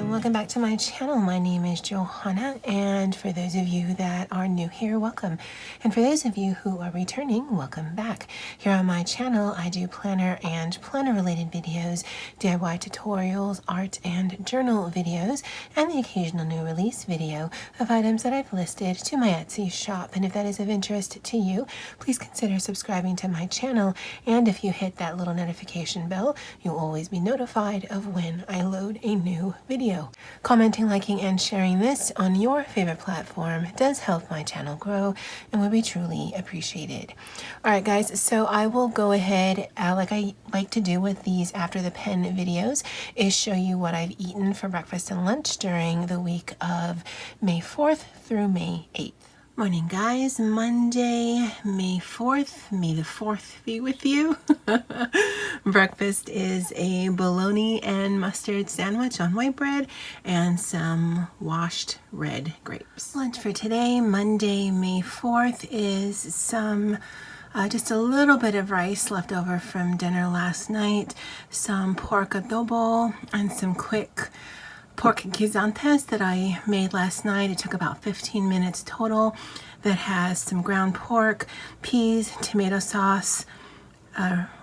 Welcome back to my channel. My name is Johanna, and for those of you that are new here, welcome. And for those of you who are returning, welcome back. Here on my channel, I do planner and planner related videos, DIY tutorials, art and journal videos, and the occasional new release video of items that I've listed to my Etsy shop. And if that is of interest to you, please consider subscribing to my channel. And if you hit that little notification bell, you'll always be notified of when I load a new video. Commenting, liking, and sharing this on your favorite platform does help my channel grow and would be truly appreciated. Alright guys, so I will go ahead, like I like to do with these after the pen videos, is show you what I've eaten for breakfast and lunch during the week of May 4th through May 8th. Morning guys, Monday, May 4th. May the 4th be with you. Breakfast is a bologna and mustard sandwich on white bread and some washed red grapes. Lunch for today, Monday, May 4th, is some just a little bit of rice left over from dinner last night, some pork adobo, and some quick pork guisantes that I made last night. It took about 15 minutes total. That has some ground pork, peas, tomato sauce,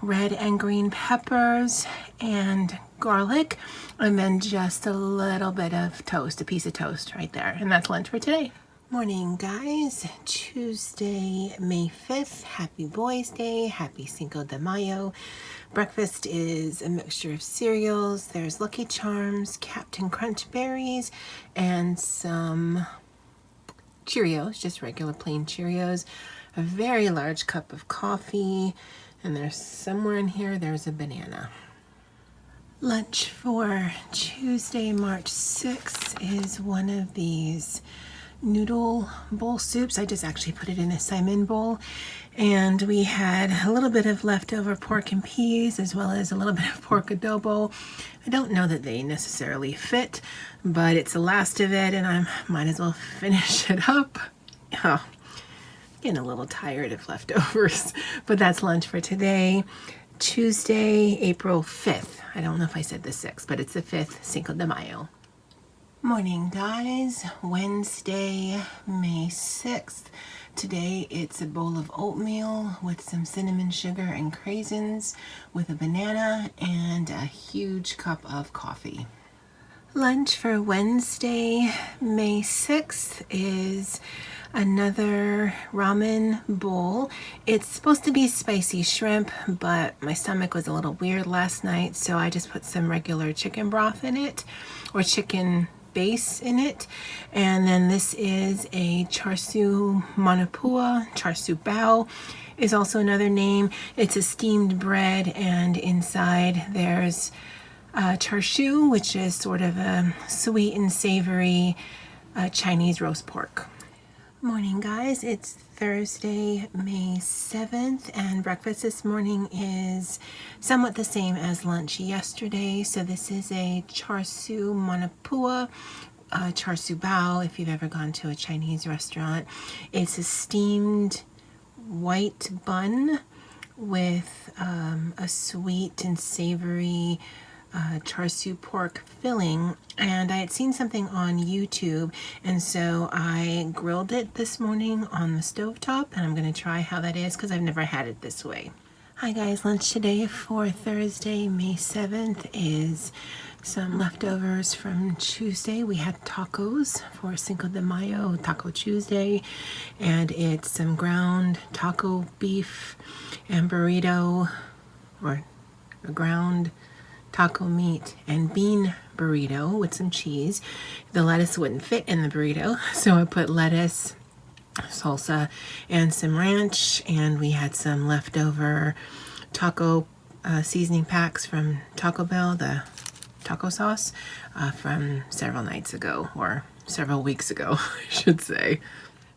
red and green peppers, and garlic, and then just a little bit of toast, a piece of toast right there. And that's lunch for today. Morning guys, Tuesday, May 5th, happy Boys Day, happy Cinco de Mayo. Breakfast is a mixture of cereals. There's Lucky Charms, Captain Crunch Berries, and some Cheerios, just regular plain Cheerios. A very large cup of coffee, and there's somewhere in here, there's a banana. Lunch for Tuesday, March 6th is one of these noodle bowl soups. I just actually put it in a Simon bowl, and we had a little bit of leftover pork and peas as well as a little bit of pork adobo. I don't know that they necessarily fit, but it's the last of it and I might as well finish it up. Oh, getting a little tired of leftovers, but that's lunch for today, Tuesday, April 5th. I don't know if I said the 6th, but it's the 5th, Cinco de Mayo. Morning guys, Wednesday, May 6th. Today it's a bowl of oatmeal with some cinnamon sugar and craisins with a banana and a huge cup of coffee. Lunch for Wednesday, May 6th is another ramen bowl. It's supposed to be spicy shrimp, but my stomach was a little weird last night, so I just put some regular chicken broth in it, or chicken base in it. And then this is a char siu manapua. Char siu bao is also another name. It's a steamed bread, and inside there's char siu, which is sort of a sweet and savory Chinese roast pork. Morning guys, it's Thursday, May 7th, and breakfast this morning is somewhat the same as lunch yesterday. So this is a char siu manapua, char siu bao if you've ever gone to a Chinese restaurant. It's a steamed white bun with a sweet and savory char siu pork filling, and I had seen something on YouTube, and so I grilled it this morning on the stovetop, and I'm going to try how that is because I've never had it this way. Hi guys, lunch today for Thursday, May 7th is some leftovers from Tuesday. We had tacos for Cinco de Mayo, Taco Tuesday, and it's some ground taco beef and burrito, or a ground taco meat and bean burrito with some cheese. The lettuce wouldn't fit in the burrito, so I put lettuce, salsa, and some ranch, and we had some leftover taco seasoning packs from Taco Bell, the taco sauce from several nights ago, or several weeks ago, I should say.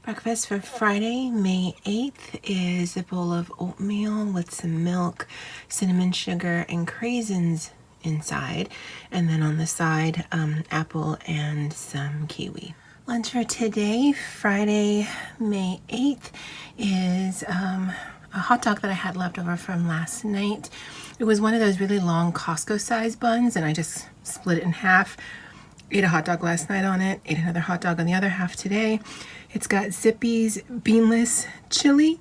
Breakfast for Friday, May 8th is a bowl of oatmeal with some milk, cinnamon sugar, and craisins inside, and then on the side apple and some kiwi. Lunch for today, Friday, May 8th, is a hot dog that I had left over from last night. It was one of those really long Costco size buns, and I just split it in half. Ate a hot dog last night on it, ate another hot dog on the other half today. It's got Zippy's beanless chili.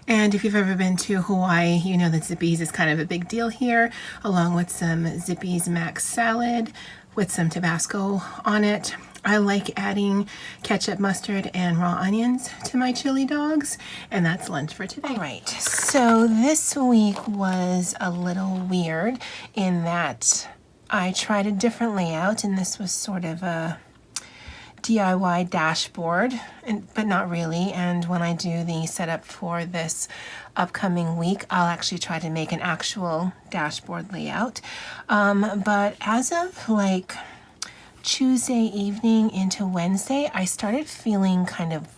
And if you've ever been to Hawaii, you know that Zippy's is kind of a big deal here, along with some Zippy's mac salad with some Tabasco on it. I like adding ketchup, mustard, and raw onions to my chili dogs, and that's lunch for today. All right, so this week was a little weird in that I tried a different layout, and this was sort of a DIY dashboard, but not really. And when I do the setup for this upcoming week, I'll actually try to make an actual dashboard layout. But as of like Tuesday evening into Wednesday, I started feeling kind of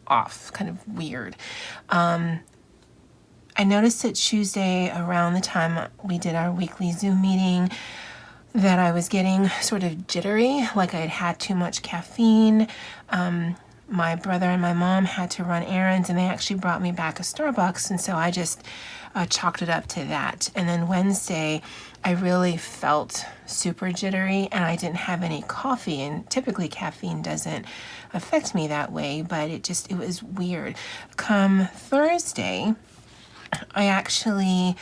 off, kind of weird. I noticed that Tuesday, around the time we did our weekly Zoom meeting, that I was getting sort of jittery, like I had had too much caffeine. My brother and my mom had to run errands, and they actually brought me back a Starbucks, and so I just chalked it up to that. And then Wednesday, I really felt super jittery, and I didn't have any coffee, and typically caffeine doesn't affect me that way, but it was weird. Come Thursday, I actually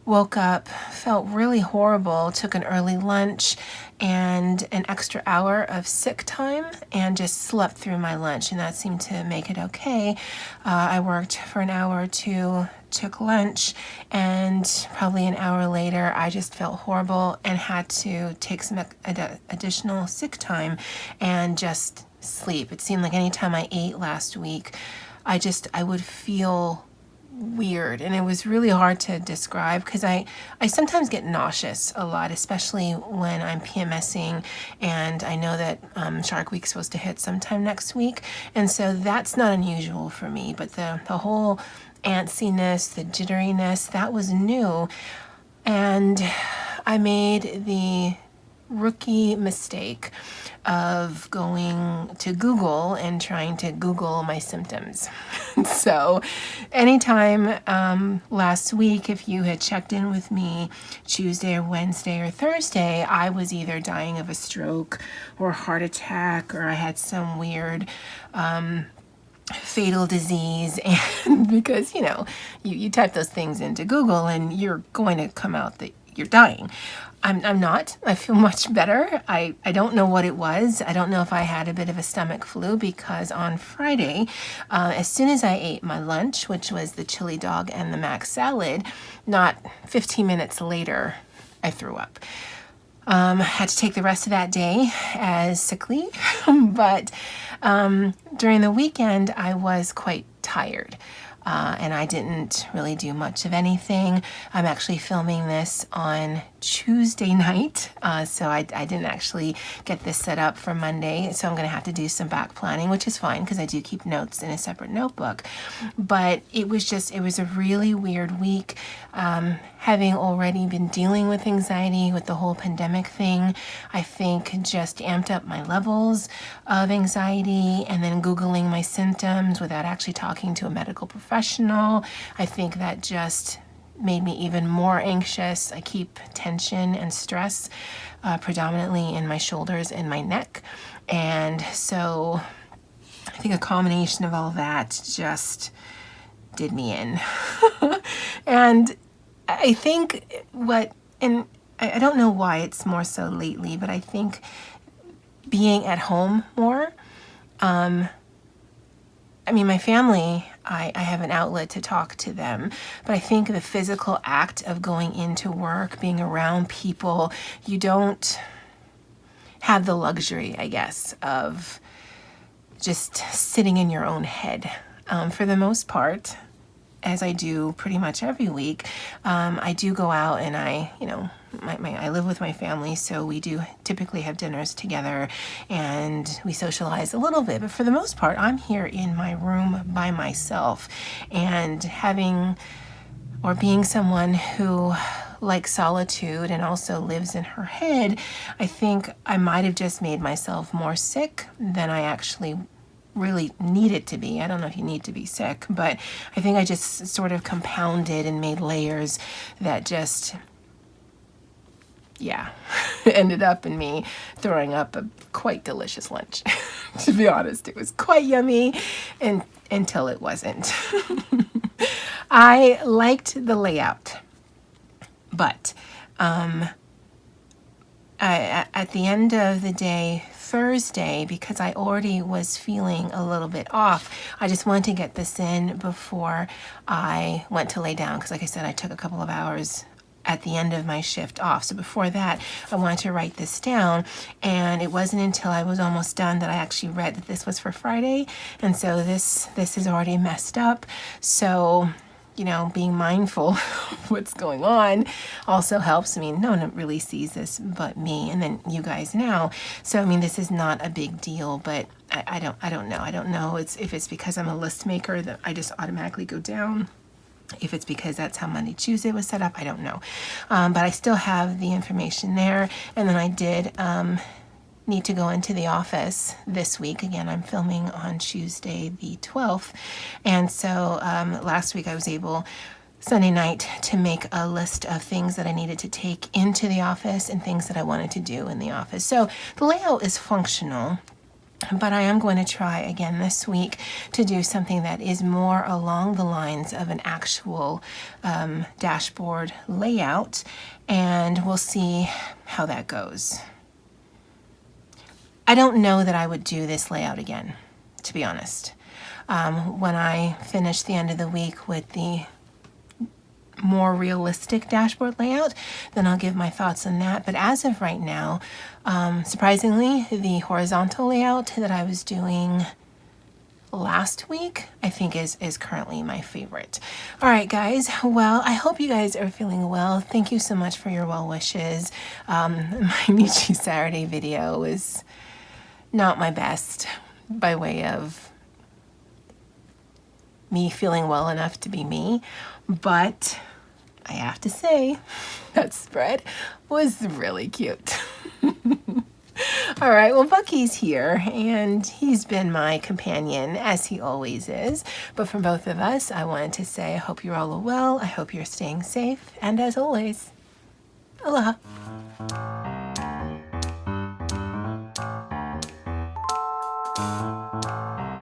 woke up, felt really horrible, took an early lunch and an extra hour of sick time and just slept through my lunch, and that seemed to make it okay. I worked for an hour or two, took lunch, and probably an hour later I just felt horrible and had to take some additional sick time and just sleep. It seemed like anytime I ate last week, I would feel weird, and it was really hard to describe because I sometimes get nauseous a lot, especially when I'm PMSing, and I know that Shark Week's supposed to hit sometime next week, and so that's not unusual for me, but the whole antsiness, the jitteriness, that was new. And I made the rookie mistake of going to Google and trying to Google my symptoms. So anytime last week, if you had checked in with me Tuesday or Wednesday or Thursday, I was either dying of a stroke or a heart attack, or I had some weird fatal disease. And because, you type those things into Google and you're going to come out that you're dying. I'm not. I feel much better. I don't know what it was. I don't know if I had a bit of a stomach flu, because on Friday, as soon as I ate my lunch, which was the chili dog and the mac salad, not 15 minutes later, I threw up. Had to take the rest of that day as sick leave, but during the weekend, I was quite tired. And I didn't really do much of anything. I'm actually filming this on Tuesday night, so I didn't actually get this set up for Monday, so I'm going to have to do some back planning, which is fine because I do keep notes in a separate notebook. But it was a really weird week. Having already been dealing with anxiety with the whole pandemic thing, I think just amped up my levels of anxiety, and then Googling my symptoms without actually talking to a medical professional, I think that just made me even more anxious. I keep tension and stress predominantly in my shoulders and my neck, and so I think a combination of all that just did me in. And I think and I don't know why it's more so lately, but I think being at home more, my family, I have an outlet to talk to them, but I think the physical act of going into work, being around people, you don't have the luxury, I guess, of just sitting in your own head. For the most part, as I do pretty much every week, I do go out and I live with my family, so we do typically have dinners together and we socialize a little bit, but for the most part, I'm here in my room by myself. And being someone who likes solitude and also lives in her head, I think I might have just made myself more sick than I actually really need it to be. I don't know if you need to be sick, but I think I just sort of compounded and made layers that just, yeah, ended up in me throwing up a quite delicious lunch. To be honest, it was quite yummy until it wasn't. I liked the layout, but at the end of the day, Thursday, because I already was feeling a little bit off, I just wanted to get this in before I went to lay down, because like I said, I took a couple of hours at the end of my shift off. So before that, I wanted to write this down, and it wasn't until I was almost done that I actually read that this was for Friday, and so this is already messed up. So, you know, being mindful of what's going on also helps. I mean, no one really sees this but me, and then you guys now. So, I mean, this is not a big deal, but I don't know. I don't know if it's because I'm a list maker that I just automatically go down. If it's because that's how Monday, Tuesday was set up, I don't know. But I still have the information there. And then I did need to go into the office this week. Again, I'm filming on Tuesday the 12th. And so last week I was able, Sunday night, to make a list of things that I needed to take into the office and things that I wanted to do in the office. So the layout is functional. But I am going to try again this week to do something that is more along the lines of an actual dashboard layout, and we'll see how that goes. I don't know that I would do this layout again, to be honest. When I finish the end of the week with the more realistic dashboard layout, then I'll give my thoughts on that. But as of right now, surprisingly, the horizontal layout that I was doing last week, I think is currently my favorite. All right, guys. Well, I hope you guys are feeling well. Thank you so much for your well wishes. My Nietzsche Saturday video was not my best by way of me feeling well enough to be me, but I have to say that spread was really cute. All right, well, Bucky's here, and he's been my companion, as he always is. But from both of us, I wanted to say I hope you're all well, I hope you're staying safe, and as always, aloha.